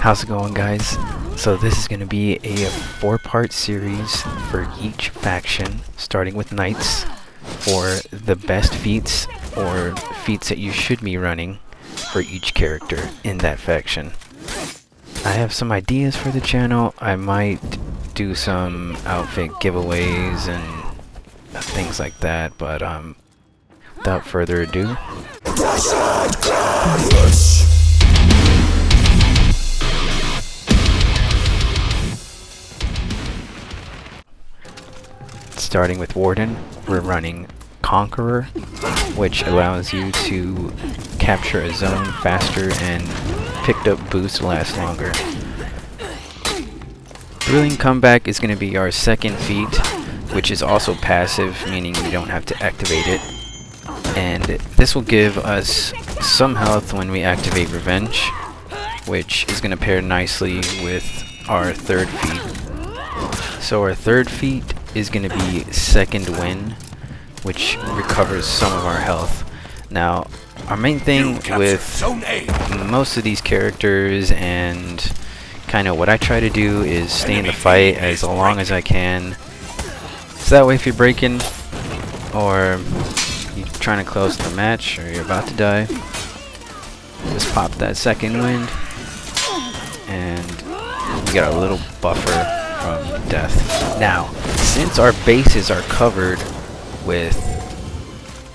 How's it going, guys? So this is going to be a 4-part series for each faction, starting with knights, for the best feats or feats that you should be running for each character in that faction. I have some ideas for the channel. I might do some outfit giveaways and things like that, but without further ado, starting with Warden, we're running Conqueror, which allows you to capture a zone faster and picked up boost last longer. Thrilling Comeback is going to be our second feat, which is also passive, meaning we don't have to activate it. And this will give us some health when we activate Revenge, which is going to pair nicely with our third feat. So our third feat is going to be Second Wind, which recovers some of our health. Now, our main thing with most of these characters and kind of what I try to do is stay in the fight as long as I can. So that way if you're breaking or you're trying to close the match or you're about to die, just pop that Second Wind and you got a little buffer from death. Now, since our bases are covered with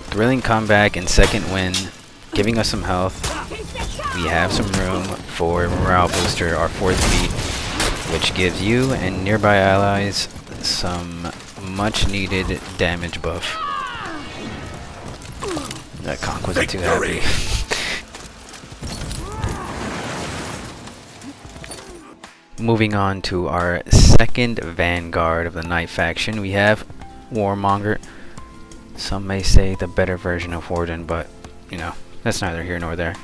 Thrilling Comeback and Second Wind giving us some health, we have some room for Morale Booster, our fourth feat, which gives you and nearby allies some much needed damage buff. That conch wasn't too happy. Moving on to our second vanguard of the Knight faction, we have Warmonger. Some may say the better version of Warden, but you know, that's neither here nor there.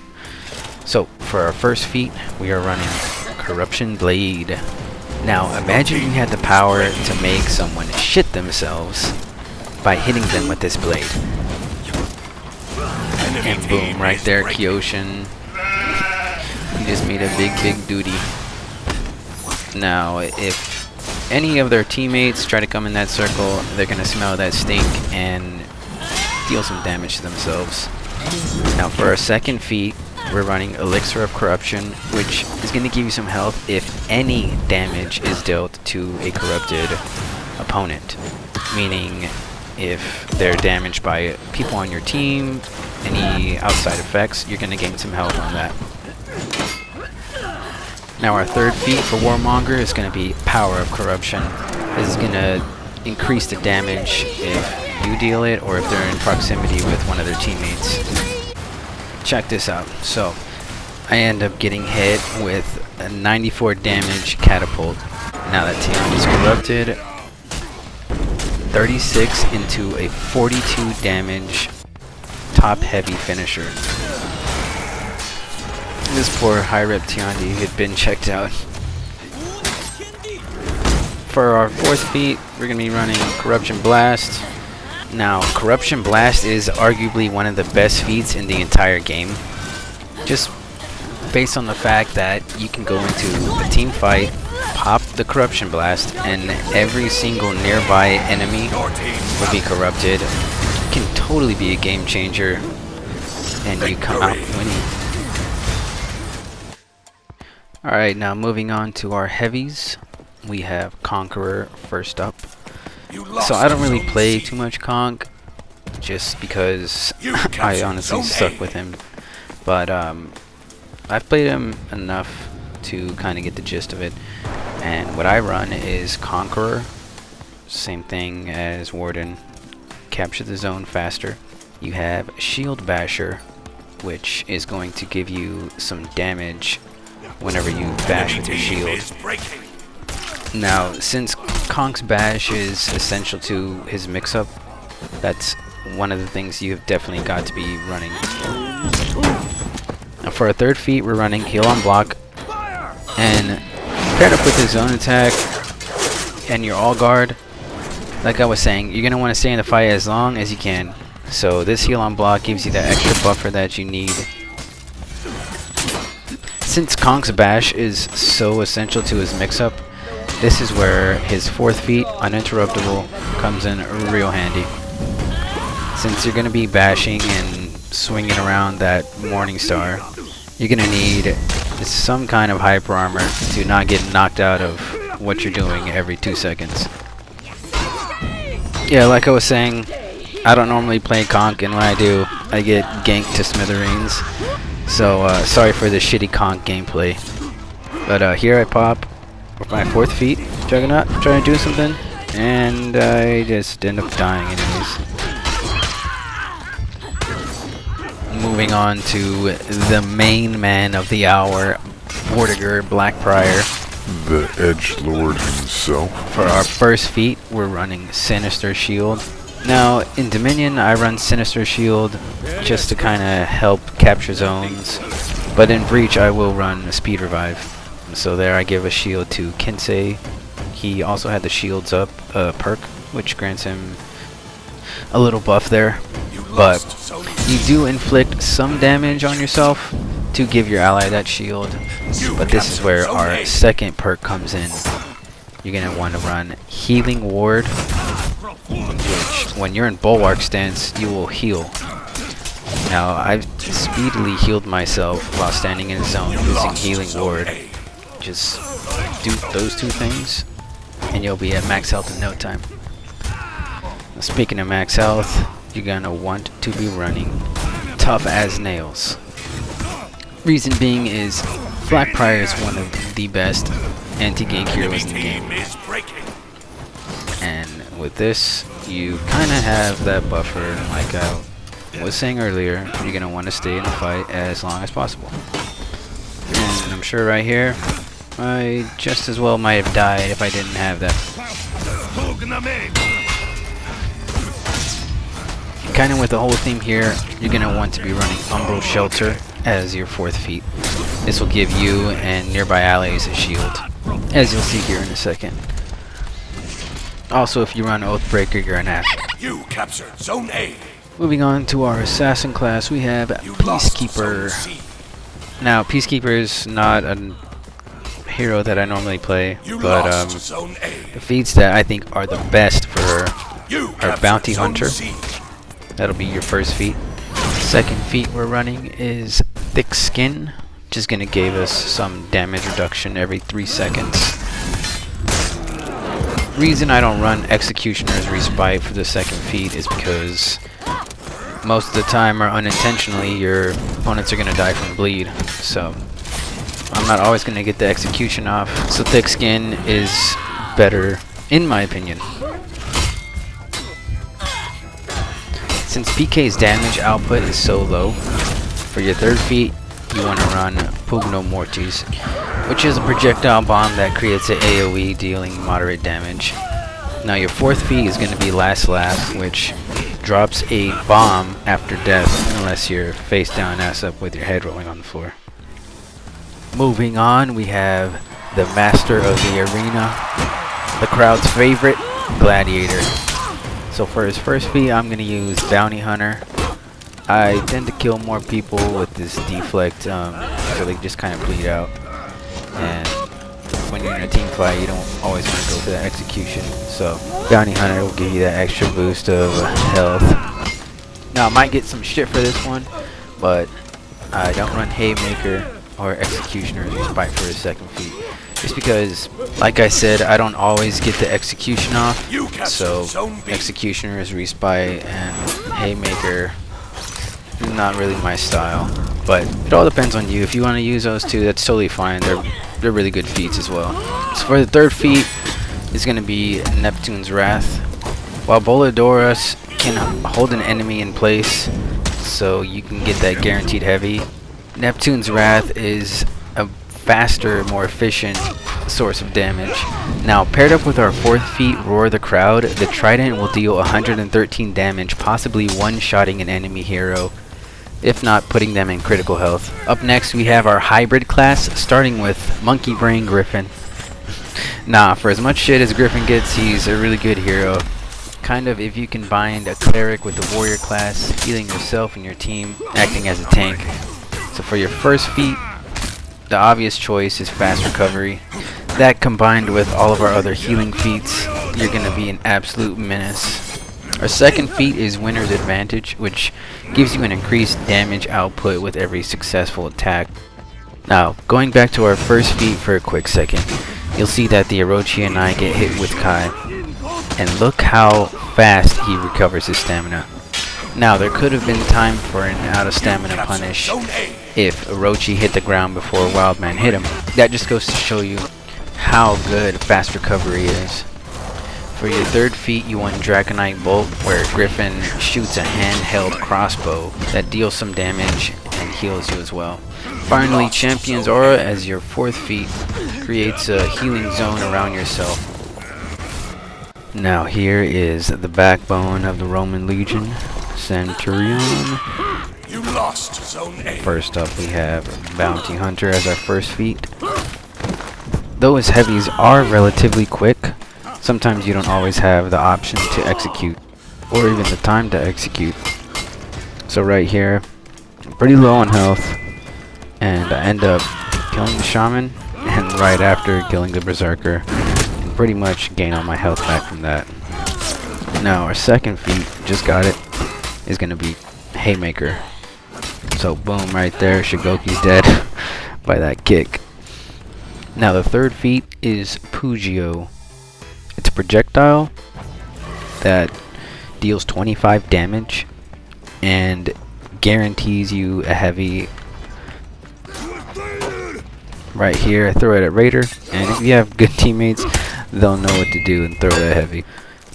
So for our first feat, we are running Corruption Blade. Now imagine you had the power to make someone shit themselves by hitting them with this blade. And boom, right there, Kyoshin. He just made a big duty. Now, if any of their teammates try to come in that circle, they're gonna smell that stink and deal some damage to themselves. Now, for our second feat, we're running Elixir of Corruption, which is gonna give you some health if any damage is dealt to a corrupted opponent. Meaning, if they're damaged by people on your team, any outside effects, you're gonna gain some health on that. Now our third feat for Warmonger is going to be Power of Corruption. This is going to increase the damage if you deal it or if they're in proximity with one of their teammates. Check this out. So I end up getting hit with a 94 damage catapult. Now that Tian is corrupted, 36 into a 42 damage top heavy finisher. This poor high rep Tiandi had been checked out. For our fourth feat, we're going to be running Corruption Blast. Now, Corruption Blast is arguably one of the best feats in the entire game. Just based on the fact that you can go into a team fight, pop the Corruption Blast, and every single nearby enemy will be corrupted. It can totally be a game changer, and you come out winning. Alright, now moving on to our heavies, we have Conqueror first up. So I don't really play too much Conq, just because I honestly suck with him. But I've played him enough to kind of get the gist of it. And what I run is Conqueror, same thing as Warden, capture the zone faster. You have Shield Basher, which is going to give you some damage whenever you bash with your shield. Now, since Conqu's bash is essential to his mix-up, that's one of the things you've definitely got to be running. Now for our third feat, we're running Heal on Block, and paired up with his zone attack and your all guard, like I was saying, you're going to want to stay in the fight as long as you can. So this Heal on Block gives you that extra buffer that you need. Since Konk's bash is so essential to his mix-up, this is where his 4th feat, uninterruptible, comes in real handy. Since you're going to be bashing and swinging around that Morning Star, you're going to need some kind of hyper armor to not get knocked out of what you're doing every 2 seconds. Yeah, like I was saying, I don't normally play Conk, and when I do, I get ganked to smithereens. So, sorry for the shitty Conk gameplay. But here I pop with my 4th feat, Juggernaut, trying to do something, and I just end up dying anyways. Moving on to the main man of the hour, WARDEN, Blackbriar. The edgelord himself. For our first feat, we're running Sinister Shield. Now, in Dominion, I run Sinister Shield just to kind of help capture zones, but in Breach, I will run Speed Revive. So there I give a shield to Kinsei. He also had the Shields Up perk, which grants him a little buff there. But you do inflict some damage on yourself to give your ally that shield. But this is where our second perk comes in. You're going to want to run Healing Ward, which when you're in Bulwark stance, you will heal. Now, I've speedily healed myself while standing in a zone using Healing Ward. Just do those 2 things, and you'll be at max health in no time. Now, speaking of max health, you're going to want to be running Tough as Nails. Reason being is Blackbriar is one of the best anti-gank heroes in the game. And with this, you kind of have that buffer, like I was saying earlier. You're going to want to stay in the fight as long as possible. And I'm sure right here, I just as well might have died if I didn't have that. Kind of with the whole theme here, you're going to want to be running Umbral Shelter as your 4th feat. This will give you and nearby allies a shield, as you'll see here in a second. Also, if you run Oathbreaker, you're an ass. You captured Zone A. Moving on to our assassin class, we have Peacekeeper. Now, Peacekeeper is not a hero that I normally play, but the feats that I think are the best for her are Bounty Hunter. That'll be your first feat. Second feat we're running is Thick Skin, which is going to give us some damage reduction every 3 seconds. Reason I don't run Executioner's Respite for the second feat is because most of the time, or unintentionally, your opponents are going to die from bleed. So I'm not always going to get the execution off. So Thick Skin is better, in my opinion. Since PK's damage output is so low, for your 3rd feat, you want to run Pugno Mortis, which is a projectile bomb that creates an AoE dealing moderate damage. Now your 4th feat is going to be Last Laugh, which drops a bomb after death unless you're face down ass up with your head rolling on the floor. Moving on, we have the master of the arena, the crowd's favorite, Gladiator. So for his first feat, I'm going to use Bounty Hunter. I tend to kill more people with this deflect, so they just kind of bleed out. And when you're in a team fight, you don't always want to go for that execution. So Bounty Hunter will give you that extra boost of health. Now I might get some shit for this one, but I don't run Haymaker or Executioner's Respite for his second feat. Just because, like I said, I don't always get the execution off. So Executioner's Respite and Haymaker, not really my style. But it all depends on you. If you want to use those 2, that's totally fine. They're really good feats as well. So for the 3rd feat, it's going to be Neptune's Wrath. While Boladorus can hold an enemy in place, so you can get that guaranteed heavy, Neptune's Wrath is a faster, more efficient source of damage. Now, paired up with our 4th feat, Roar the Crowd, the Trident will deal 113 damage, possibly one-shotting an enemy hero, if not putting them in critical health. Up next, we have our hybrid class, starting with MONKEYBRAIN Griffin. Nah, for as much shit as Griffin gets, he's a really good hero. Kind of if you combined a cleric with the warrior class, healing yourself and your team, acting as a tank. So for your first feat, the obvious choice is fast recovery. That combined with all of our other healing feats, you're going to be an absolute menace. Our second feat is Winner's Advantage, which gives you an increased damage output with every successful attack. Now, going back to our first feat for a quick second, you'll see that the Orochi and I get hit with Kai. And look how fast he recovers his stamina. Now, there could have been time for an out of stamina punish if Orochi hit the ground before Wildman hit him. That just goes to show you how good fast recovery is. For your third feat, you want Dragonite Bolt, where Griffin shoots a handheld crossbow that deals some damage and heals you as well. Finally, Champion's Aura as your fourth feat creates a healing zone around yourself. Now here is the backbone of the Roman Legion, Centurion. You lost Zone A. First up we have Bounty Hunter as our first feat. Though his heavies are relatively quick, sometimes you don't always have the option to execute, or even the time to execute. So right here, I'm pretty low on health, and I end up killing the Shaman, and right after killing the Berserker, and pretty much gain all my health back from that. Now our second feat, just got it, is going to be Haymaker. So boom, right there, Shigoki's dead by that kick. Now the third feat is Pugio. It's a projectile that deals 25 damage and guarantees you a heavy. Right here, I throw it at Raider, and if you have good teammates, they'll know what to do and throw that heavy.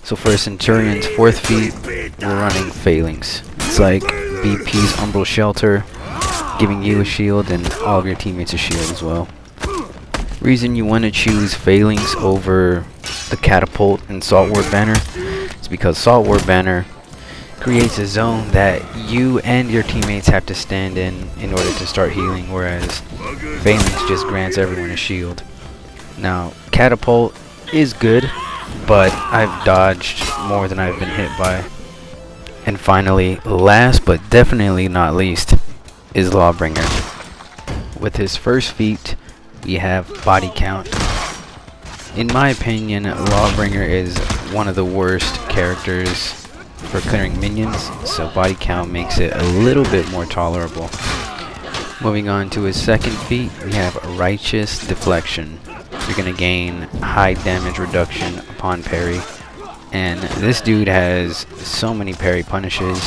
So for Centurion's fourth feat, we're running Phalanx. It's like BP's Umbral Shelter, giving you a shield and all of your teammates a shield as well. Reason you want to choose Phalanx over the Catapult and Saltward Banner is because Saltward Banner creates a zone that you and your teammates have to stand in order to start healing, whereas Phalanx just grants everyone a shield. Now, Catapult is good, but I've dodged more than I've been hit by. And finally, last but definitely not least, is Lawbringer. With his first feat, we have Body Count. In my opinion, Lawbringer is one of the worst characters for clearing minions, so Body Count makes it a little bit more tolerable. Moving on to his second feat, we have Righteous Deflection. You're going to gain high damage reduction upon parry, and this dude has so many parry punishes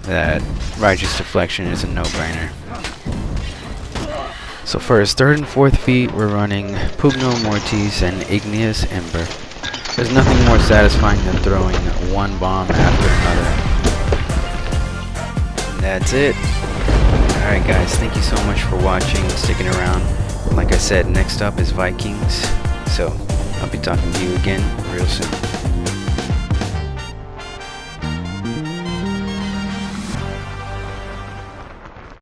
that Righteous Deflection is a no-brainer. So for his third and fourth feat, we're running Pugno Mortis and Igneous Ember. There's nothing more satisfying than throwing one bomb after another. And that's it. Alright guys, thank you so much for watching and sticking around. Like I said, next up is Vikings. So I'll be talking to you again real soon.